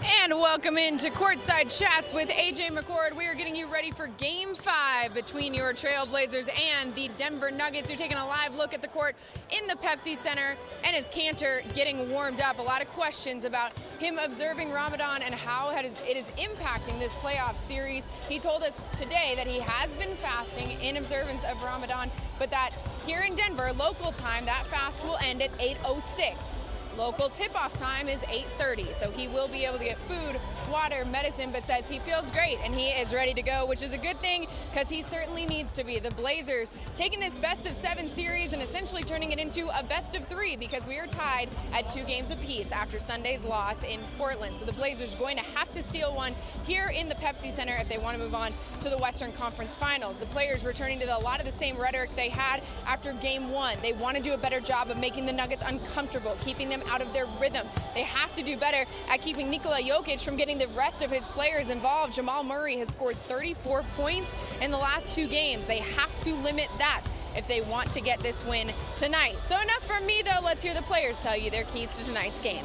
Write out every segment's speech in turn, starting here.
And welcome into Courtside Chats with AJ McCord. We are getting you ready for Game 5 between your Trailblazers and the Denver Nuggets. You're taking a live look at the court in the Pepsi Center, and as Cantor getting warmed up, a lot of questions about him observing Ramadan and how it is impacting this playoff series. He told us today that he has been fasting in observance of Ramadan, but that here in Denver, local time, that fast will end at 8:06. Local tip-off time is 8:30, so he will be able to get food, water, medicine, but says he feels great and he is ready to go, which is a good thing because he certainly needs to be. The Blazers taking this best-of-7 series and essentially turning it into a best-of-3 because we are tied at 2 games apiece after Sunday's loss in Portland. So the Blazers are going to have to steal one here in the Pepsi Center if they want to move on to the Western Conference Finals. The players returning to a lot of the same rhetoric they had after Game 1. They want to do a better job of making the Nuggets uncomfortable, keeping them out of their rhythm. They have to do better at keeping Nikola Jokic from getting the rest of his players involved. Jamal Murray has scored 34 points in the last 2 games. They have to limit that if they want to get this win tonight. So enough from me, though. Let's hear the players tell you their keys to tonight's game.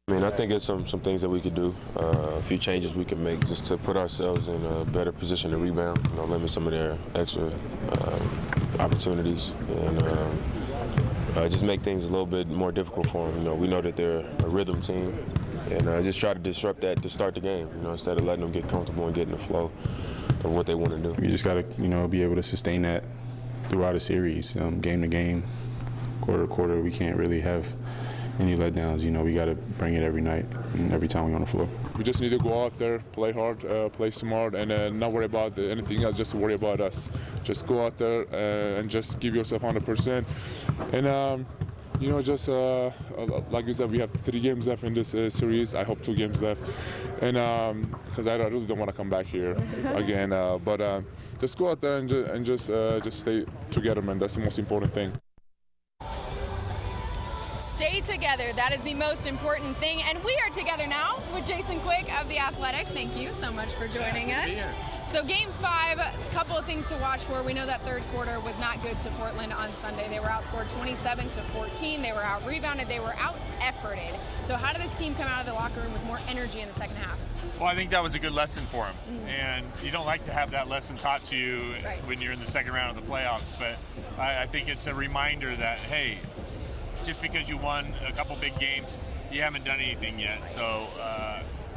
I mean, I think it's some things that we could do, a few changes we can make just to put ourselves in a better position to rebound, limit some of their extra opportunities, and just make things a little bit more difficult for them. We know that they're a rhythm team, and just try to disrupt that to start the game, instead of letting them get comfortable and get in the flow of what they want to do. You just got to, be able to sustain that throughout a series, game to game, quarter to quarter. We can't really have any letdowns. We got to bring it every night and every time we're on the floor. We just need to go out there, play hard, play smart, and not worry about anything else, just worry about us. Just go out there and just give yourself 100%. And, just like you said, we have 3 games left in this series. I hope 2 games left. And because I really don't want to come back here again. But just go out there and just stay together, man. That's the most important thing. Stay together. That is the most important thing. And we are together now with Jason Quick of The Athletic. Thank you so much for joining us. So Game 5, a couple of things to watch for. We know that third quarter was not good to Portland on Sunday. They were outscored 27-14. They were out-rebounded. They were out-efforted. So how did this team come out of the locker room with more energy in the second half? Well, I think that was a good lesson for them. And you don't like to have that lesson taught to you when you're in the second round of the playoffs. But I think it's a reminder that, hey, just because you won a couple big games, you haven't done anything yet. So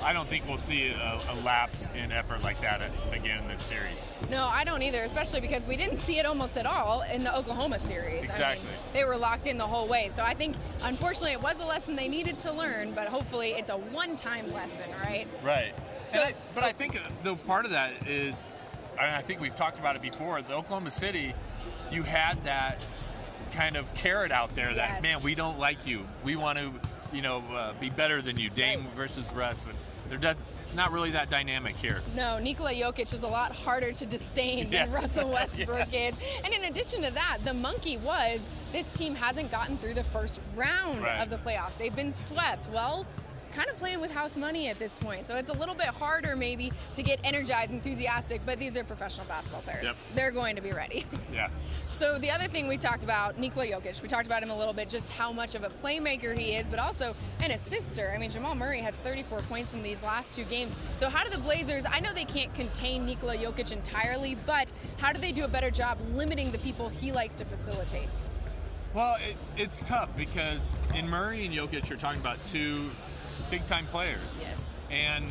I don't think we'll see a lapse in effort like that again in this series. No, I don't either, especially because we didn't see it almost at all in the Oklahoma series. Exactly. They were locked in the whole way. So I think, unfortunately, it was a lesson they needed to learn, but hopefully it's a one-time lesson, right? Right. So, but I think the part of that is, I think we've talked about it before, the Oklahoma City, you had that kind of carrot out there that, man, we don't like you. We want to, be better than you, Dame versus Russ. And there's not really that dynamic here. No, Nikola Jokic is a lot harder to disdain than Russell Westbrook is. And in addition to that, the monkey was this team hasn't gotten through the first round of the playoffs. They've been swept. Well, kind of playing with house money at this point. So it's a little bit harder maybe to get energized, enthusiastic, but these are professional basketball players. Yep. They're going to be ready. Yeah. So the other thing we talked about, Nikola Jokic, we talked about him a little bit, just how much of a playmaker he is, but also an assister. I mean, Jamal Murray has 34 points in these last 2 games. So how do the Blazers, I know they can't contain Nikola Jokic entirely, but how do they do a better job limiting the people he likes to facilitate? Well, it's tough because in Murray and Jokic, you're talking about 2 big-time players. Yes. And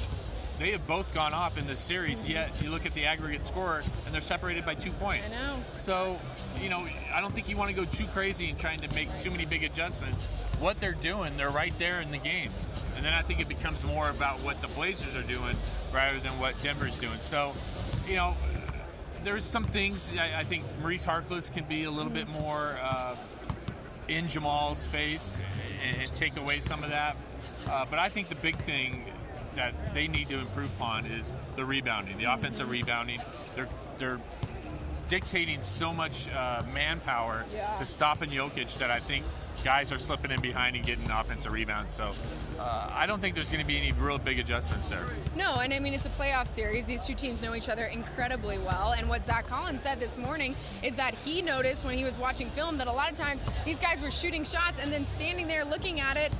they have both gone off in this series, yet you look at the aggregate score, and they're separated by 2 points. I know. So, I don't think you want to go too crazy in trying to make too many big adjustments. What they're doing, they're right there in the games. And then I think it becomes more about what the Blazers are doing rather than what Denver's doing. So, there's some things, I think Maurice Harkless can be a little bit more in Jamal's face and take away some of that. But I think the big thing that they need to improve upon is the rebounding, the offensive rebounding. They're dictating so much manpower to stopping Jokic that I think guys are slipping in behind and getting offensive rebounds. So I don't think there's going to be any real big adjustments there. No, and I mean, it's a playoff series. These two teams know each other incredibly well. And what Zach Collins said this morning is that he noticed when he was watching film that a lot of times these guys were shooting shots and then standing there looking at it,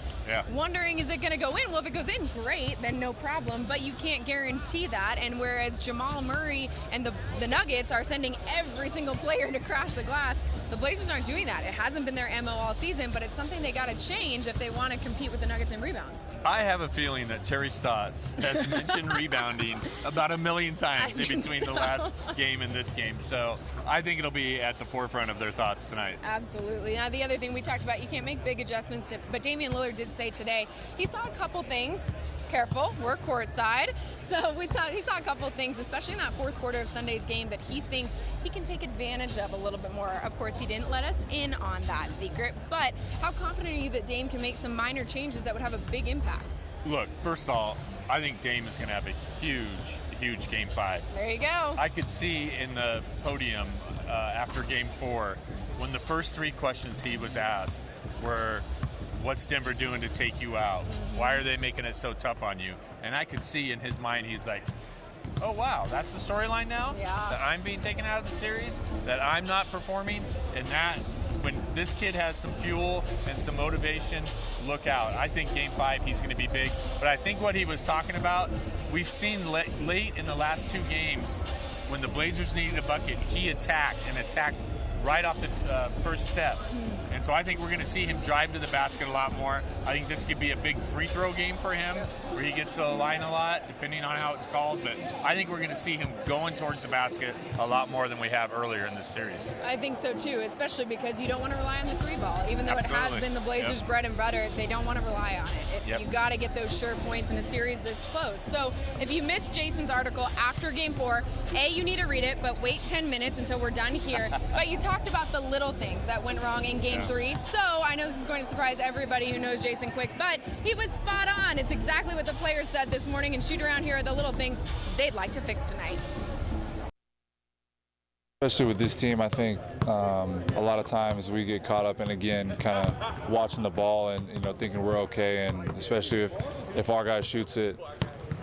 wondering, is it going to go in? Well, if it goes in, great, then no problem. But you can't guarantee that. And whereas Jamal Murray and the Nuggets are sending every single player to crash the glass, the Blazers aren't doing that. It hasn't been their MO all season, but it's something they got to change if they want to compete with the Nuggets in rebounds. I have a feeling that Terry Stotts has mentioned rebounding about 1 million times in between the last game and this game. So I think it'll be at the forefront of their thoughts tonight. Absolutely. Now, the other thing we talked about, you can't make big adjustments, but Damian Lillard did say today he saw a couple things. Careful, we're courtside. So he saw a couple of things, especially in that fourth quarter of Sunday's game, that he thinks he can take advantage of a little bit more. Of course, he didn't let us in on that secret, but how confident are you that Dame can make some minor changes that would have a big impact? Look, first of all, I think Dame is going to have a huge Game 5. There you go. I could see in the podium after Game 4 when the first 3 questions he was asked were, what's Denver doing to take you out? Why are they making it so tough on you? And I could see in his mind, he's like, oh, wow, that's the storyline now? Yeah. That I'm being taken out of the series? That I'm not performing? And that, when this kid has some fuel and some motivation, look out. I think Game 5, he's going to be big. But I think what he was talking about, we've seen late in the last 2 games, when the Blazers needed a bucket, he attacked right off the first step. And so I think we're going to see him drive to the basket a lot more. I think this could be a big free throw game for him, where he gets to the line a lot, depending on how it's called. But I think we're going to see him going towards the basket a lot more than we have earlier in this series. I think so too, especially because you don't want to rely on the 3 ball. Even though Absolutely. it has been the Blazers' bread and butter, they don't want to rely on it. You got to get those sure points in a series this close. So if you missed Jason's article after Game 4, A, you need to read it, but wait 10 minutes until we're done here. But you talked about the little things that went wrong in Game 3. So I know this is going to surprise everybody who knows Jason Quick, but he was spot on. It's exactly what the players said this morning, and shoot around here are the little things they'd like to fix tonight. Especially with this team, I think a lot of times we get caught up in, again, kind of watching the ball and thinking we're okay, and especially if our guy shoots it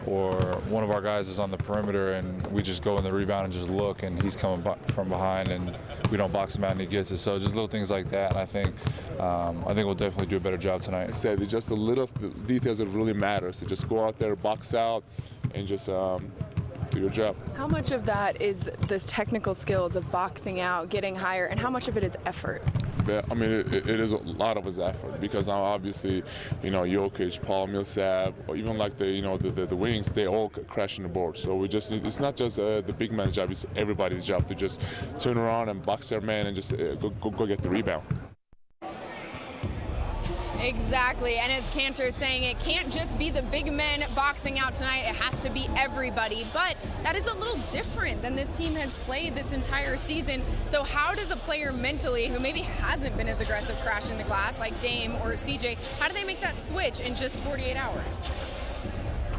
or one of our guys is on the perimeter and we just go in the rebound and just look and he's coming from behind and we don't box him out and he gets it. So just little things like that, and I think we'll definitely do a better job tonight. I said it's just the little details that really matter. So just go out there, box out, and just do your job. How much of that is this technical skills of boxing out, getting higher, and how much of it is effort? I mean, it is a lot of his effort, because now obviously, Jokic, Paul Millsap, or even like the wings, they all crashing the board. So we just need, it's not just the big man's job; it's everybody's job to just turn around and box their man and just go get the rebound. Exactly, and as Cantor's saying, it can't just be the big men boxing out tonight, it has to be everybody, but that is a little different than this team has played this entire season. So how does a player mentally, who maybe hasn't been as aggressive crashing the glass like Dame or CJ, how do they make that switch in just 48 hours?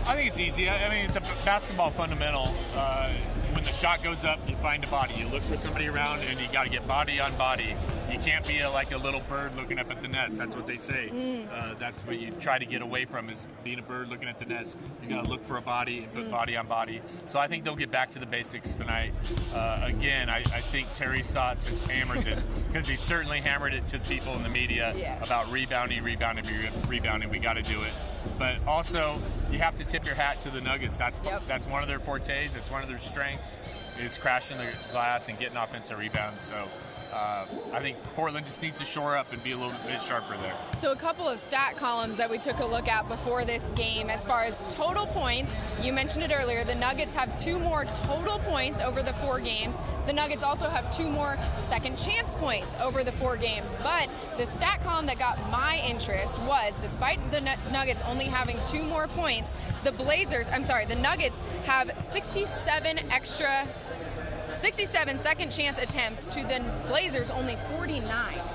I think it's easy. I mean, it's a basketball fundamental. When the shot goes up, you find a body. You look for somebody around, and you got to get body on body. You can't be like a little bird looking up at the nest. That's what they say. That's what you try to get away from, is being a bird looking at the nest. You got to look for a body and put body on body. So I think they'll get back to the basics tonight. Again, I think Terry Stotts has hammered this, because he certainly hammered it to people in the media about rebounding. We got to do it. But also, you have to tip your hat to the Nuggets. That's one of their fortes. It's one of their strengths, is crashing the glass and getting offensive rebounds. So I think Portland just needs to shore up and be a little bit sharper there. So a couple of stat columns that we took a look at before this game. As far as total points, you mentioned it earlier, the Nuggets have 2 more total points over the 4 games. The Nuggets also have 2 more second chance points over the 4 games. But the stat column that got my interest was, despite the Nuggets only having 2 more points, the Nuggets have 67 second chance attempts to the Blazers only 49.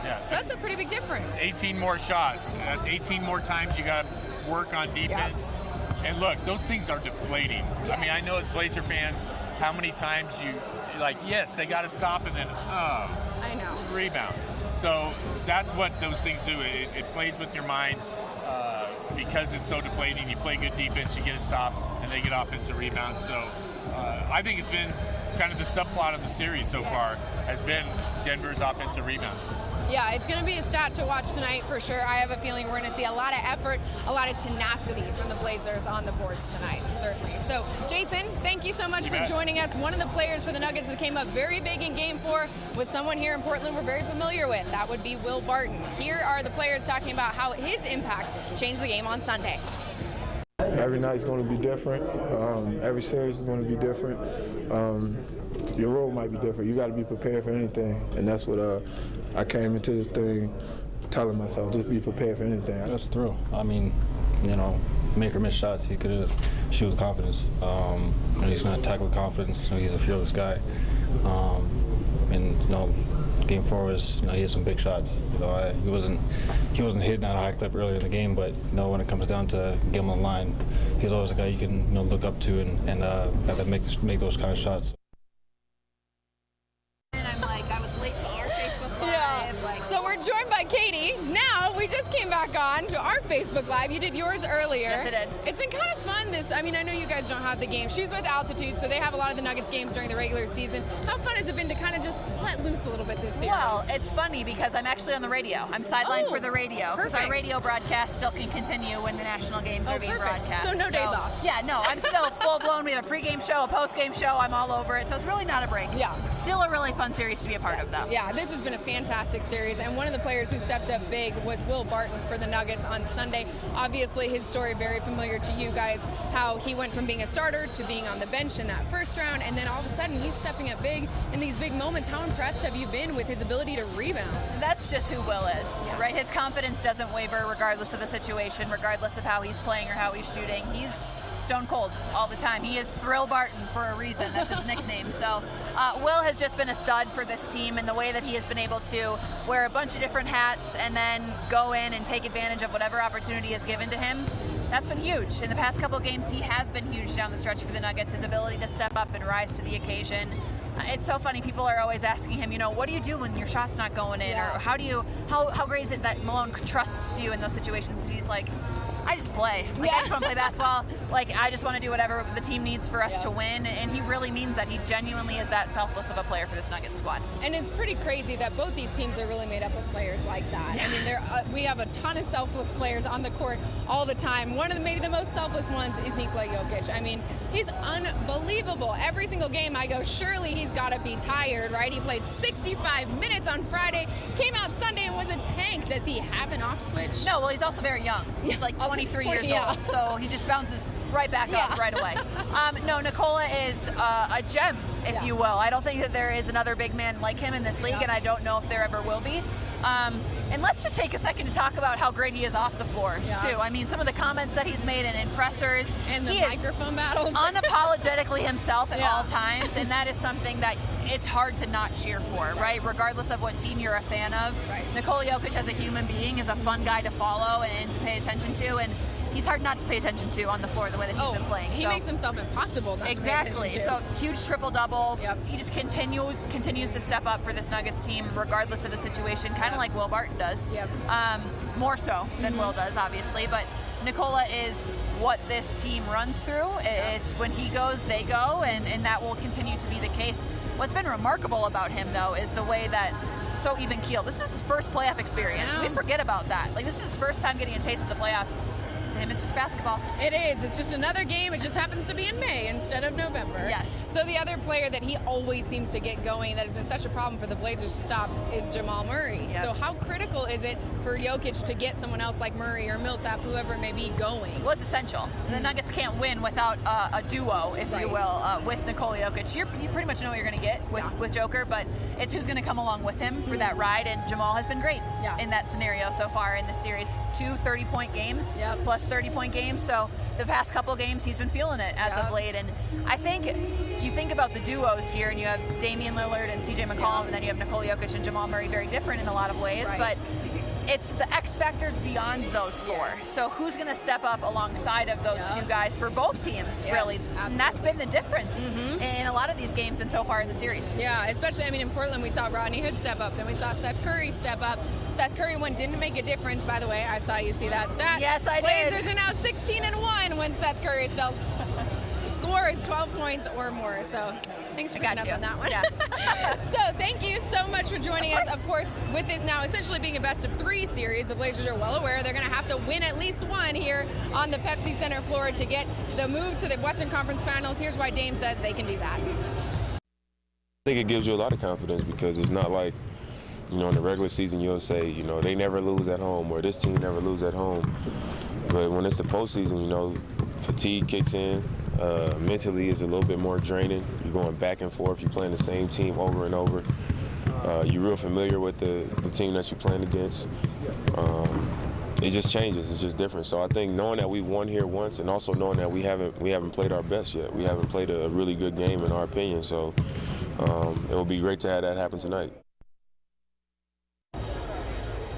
Yeah, so that's a pretty big difference. 18 more shots. That's 18 more times you got to work on defense. And look, those things are deflating. Yes. I mean, I know as Blazer fans, how many times you're like, yes, they got to stop, and then, I know. Rebound. So that's what those things do. It plays with your mind because it's so deflating. You play good defense, you get a stop, and they get offensive rebounds. So I think it's been kind of the subplot of the series so far has been Denver's offensive rebounds. Yeah, it's going to be a stat to watch tonight for sure. I have a feeling we're going to see a lot of effort, a lot of tenacity from the Blazers on the boards tonight, certainly. So, Jason, thank you so much for joining us. One of the players for the Nuggets that came up very big in Game 4 was someone here in Portland we're very familiar with. That would be Will Barton. Here are the players talking about how his impact changed the game on Sunday. Every night is going to be different. Every series is going to be different. Your role might be different. You got to be prepared for anything, and that's what I came into this thing telling myself: just be prepared for anything. That's a thrill. I mean, make or miss shots. He could shoot with confidence. He's going to attack with confidence. He's a fearless guy. Game 4 was, he had some big shots. He wasn't hitting at a high clip earlier in the game, but when it comes down to get him on the line, he's always a guy you can look up to and have to make those kind of shots. So we're joined by Katie. Now we just came back on to our Facebook Live. You did yours earlier. Yes, I did. It's been kind of fun. I know you guys don't have the game. She's with Altitude, so they have a lot of the Nuggets games during the regular season. How fun has it been to kind of just let loose a little bit this series? Well, it's funny because I'm actually on the radio. I'm sidelined for the radio because our radio broadcast still can continue when the national games are being broadcast. So no days off. Yeah, no, I'm still full blown. We have a pregame show, a postgame show. I'm all over it, so it's really not a break. Yeah. Still a really fun series to be a part of, though. Yeah, this has been a fantastic series, and one of the players who stepped up big was Will Barton for the Nuggets on Sunday. Obviously, his story very familiar to you guys, how he went from being a starter to being on the bench in that first round, and then all of a sudden he's stepping up big in these big moments. How impressed have you been with his ability to rebound? That's just who Will is, right? His confidence doesn't waver regardless of the situation, regardless of how he's playing or how he's shooting. He's stone cold all the time. He is Thrill Barton for a reason. That's his nickname. So Will has just been a stud for this team, and the way that he has been able to wear a bunch of different hats and then go in and take advantage of whatever opportunity is given to him, that's been huge. In the past couple of games, he has been huge down the stretch for the Nuggets. His ability to step up and rise to the occasion. It's so funny. People are always asking him, what do you do when your shot's not going in? Or how great is it that Malone trusts you in those situations? And he's like, I just play. I just want to play basketball. I just want to do whatever the team needs for us to win. And he really means that. He genuinely is that selfless of a player for this Nuggets squad. And it's pretty crazy that both these teams are really made up of players like that. Yeah. I mean, we have a ton of selfless players on the court all the time. One of maybe the most selfless ones is Nikola Jokic. I mean, he's unbelievable. Every single game I go, surely he's got to be tired, right? He played 65 minutes on Friday, came out Sunday and was a tank. Does he have an off switch? No, well, he's also very young. He's 23 years old, so he just bounces right back up right away. No, Nikola is a gem, if you will. I don't think that there is another big man like him in this league, and I don't know if there ever will be. And let's just take a second to talk about how great he is off the floor, too. I mean, some of the comments that he's made in pressers. And the microphone battles. Unapologetically himself at all times, and that is something that it's hard to not cheer for, right? Regardless of what team you're a fan of. Nikola Jokic as a human being is a fun guy to follow and to pay attention to, and he's hard not to pay attention to on the floor the way that he's been playing. He makes himself impossible not to pay attention to. So huge triple-double. He just continues to step up for this Nuggets team regardless of the situation, kind of like Will Barton does. More so than Will does, obviously, but Nikola is what this team runs through. It's when he goes, they go, and that will continue to be the case. What's been remarkable about him, though, is the way that so even keeled. This is his first playoff experience. We forget about that. This is his first time getting a taste of the playoffs. To him, it's just basketball. It is. It's just another game. It just happens to be in May instead of November. Yes. So the other player that he always seems to get going that has been such a problem for the Blazers to stop is Jamal Murray. So how critical is it for Jokic to get someone else like Murray or Millsap, whoever it may be, going? Well, it's essential. The Nuggets can't win without a duo, if you will, with Nikola Jokic. You pretty much know what you're going to get with Joker, but it's who's going to come along with him for that ride, and Jamal has been great in that scenario so far in this series. 2 30-point games plus 30-point games, so the past couple games he's been feeling it as of late, and I think you think about the duos here, and you have Damian Lillard and CJ McCollum, and then you have Nikola Jokic and Jamal Murray, very different in a lot of ways, but it's the X factors beyond those four. Yes. So who's going to step up alongside of those two guys for both teams, really? Absolutely. And that's been the difference in a lot of these games and so far in the series. Yeah, especially, I mean, in Portland, we saw Rodney Hood step up. Then we saw Seth Curry step up. Seth Curry one didn't make a difference, by the way. I saw you see that stat. Yes, I did. Blazers are now 16-1 when Seth Curry still scores 12 points or more. So thanks for picking up on that one. Yeah. So thank you so much for joining us. Of course, with this now essentially being a best-of-3 series, the Blazers are well aware they're going to have to win at least one here on the Pepsi Center floor to get the move to the Western Conference Finals. Here's why Dame says they can do that. I think it gives you a lot of confidence because it's not like, you know, in the regular season you'll say, you know, they never lose at home or this team never lose at home. But when it's the postseason, you know, fatigue kicks in. Mentally it's a little bit more draining. You're going back and forth. You're playing the same team over and over. You're real familiar with the team that you're playing against. It just changes. It's just different. So I think knowing that we won here once and also knowing that we haven't played our best yet. We haven't played a really good game in our opinion. So it will be great to have that happen tonight.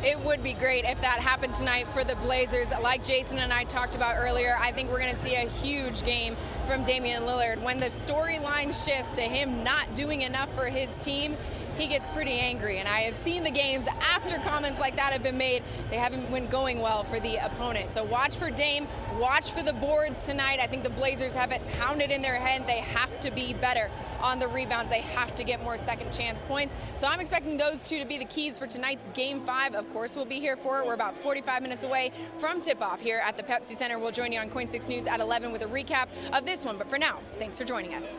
It would be great if that happened tonight for the Blazers. Like Jason and I talked about earlier, I think we're going to see a huge game from Damian Lillard. When the storyline shifts to him not doing enough for his team, he gets pretty angry. And I have seen the games after comments like that have been made. They haven't been going well for the opponent. So watch for Dame. Watch for the boards tonight. I think the Blazers have it pounded in their head. They have to be better on the rebounds. They have to get more second chance points. So I'm expecting those two to be the keys for tonight's Game 5. Of course, we'll be here for it. We're about 45 minutes away from tip-off here at the Pepsi Center. We'll join you on Coin 6 News at 11 with a recap of this one. But for now, thanks for joining us.